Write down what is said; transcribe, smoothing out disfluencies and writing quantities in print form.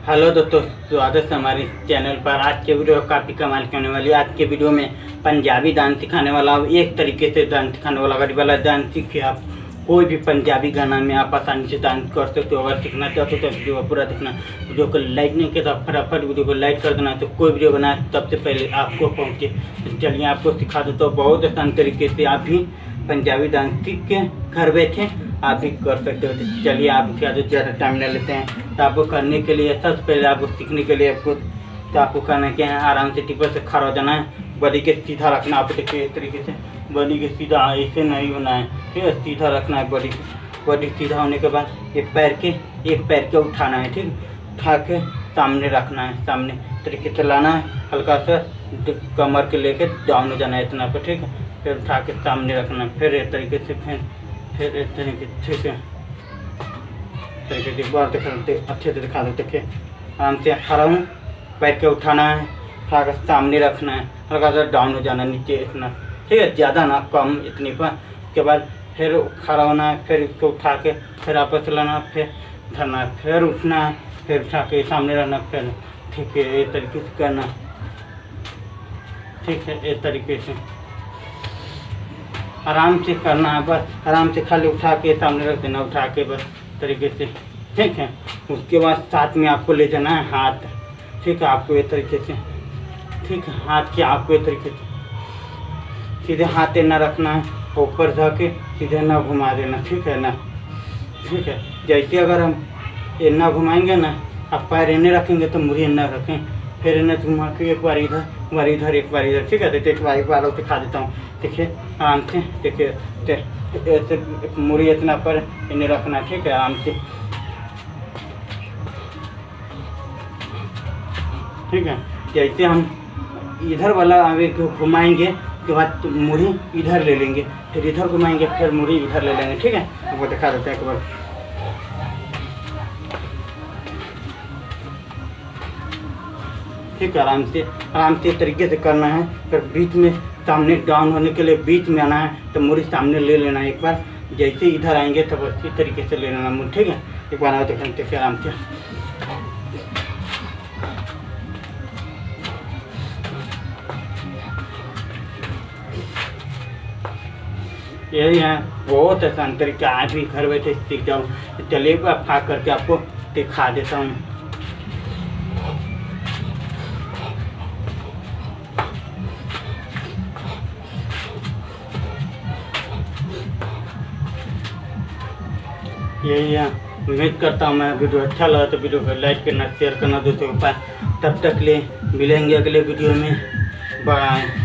Hello दोस्तों, स्वागत है हमारे चैनल पर। आज के वीडियो काफ़ी कमाल की होने वाली है। आज के वीडियो में पंजाबी डांस सिखाने वाला हूँ। एक तरीके से डांस सिखाने वाला डांस सीख के आप कोई भी पंजाबी गाना में आप आसानी से डांस कर सकते हो। अगर सीखना चाहते हो तो वीडियो को पूरा देखना। वीडियो को लाइक नहीं किया तो फटाफट वीडियो को लाइक कर देना, तो कोई वीडियो बनाए सबसे पहले आपको पहुँचे। चलिए आपको सिखा देता हूँ। बहुत आसान तरीके से आप भी पंजाबी डांस सीख के घर बैठे आप भी कर सकते हो। तो चलिए आप क्या ज़्यादा टाइम ले लेते हैं। तो आपको करने के लिए सबसे पहले आपको सीखने के लिए आपको करना क्या है, आराम से टिपर से खड़ा हो जाना है। बॉडी के सीधा रखना। आप देखिए इस तरीके से बॉडी के सीधा, ऐसे नहीं होना है, ठीक है। सीधा रखना है बॉडी सीधा होने के बाद एक पैर के उठाना है, ठीक। उठा के सामने रखना है, सामने तरीके से लाना है। हल्का सा कमर के लेके डाउन हो जाना है इतना पर, ठीक है। फिर उठा के सामने रखना है। फिर इस तरीके से फिर इस तरीके, ठीक है। तरीके से बार अच्छे से दिखा दो। देखिए आराम से खड़ा हूँ, पैर के उठाना है, उठा कर सामने रखना है, हल्का सा डाउन हो जाना नीचे इतना, ठीक है। ज़्यादा ना, कम इतनी पर। उसके बाद फिर खड़ा होना है, फिर इसको उठा के फिर आपस लाना, फिर धरना है, फिर उठना है, फिर उठा के सामने रहना, फिर, ठीक है। इस तरीके से करना, ठीक है। इस तरीके से आराम से करना है, बस आराम से खाली उठा के सामने रख देना, उठा के बस तरीके से, ठीक है। उसके बाद साथ में आपको ले जाना है हाथ, ठीक है। आपको ये तरीके से, ठीक है। हाथ के आपको ये तरीके से सीधे हाथ ना रखना है, ऊपर जाके सीधे ना घुमा देना, ठीक है ना, ठीक है। जैसे अगर हम ये ना घुमाएंगे ना, आप पैर इन्हें रखेंगे तो मुड़ी ना रखें, फिर इन्हें घुमा के एक बार इधर, एक बार इधर, एक बार इधर, ठीक है। तो एक बार और दिखा देता हूँ। देखिए आराम से, देखिए ऐसे मुड़ी इतना पर इन्हें रखना, ठीक है। आराम से, ठीक है। जैसे हम इधर वाला आगे घुमाएंगे, उसके बाद तो मुड़ी इधर ले लेंगे, फिर इधर घुमाएंगे, फिर मुड़ी इधर ले लेंगे, ठीक है। तो वो दिखा देते हैं एक बार, ठीक है। आराम से तरीके से करना है। फिर बीच में सामने डाउन होने के लिए बीच में आना है, तो मुड़ी सामने ले लेना है एक बार। जैसे इधर आएंगे तब तो इसी तरीके से ले लेना मुड़ी, ठीक है। एक बार आओ देखिए आराम से, यही है। बहुत आसान तरीका, आज भी घर बैठे सीख जाओ। चलिए अब खा करके आपको दिखा देता हूँ। यही है। उम्मीद करता हूँ मैं वीडियो अच्छा लगा तो वीडियो को लाइक करना, शेयर करना दोस्तों के पास। तब तक ले मिलेंगे अगले वीडियो में। बाय।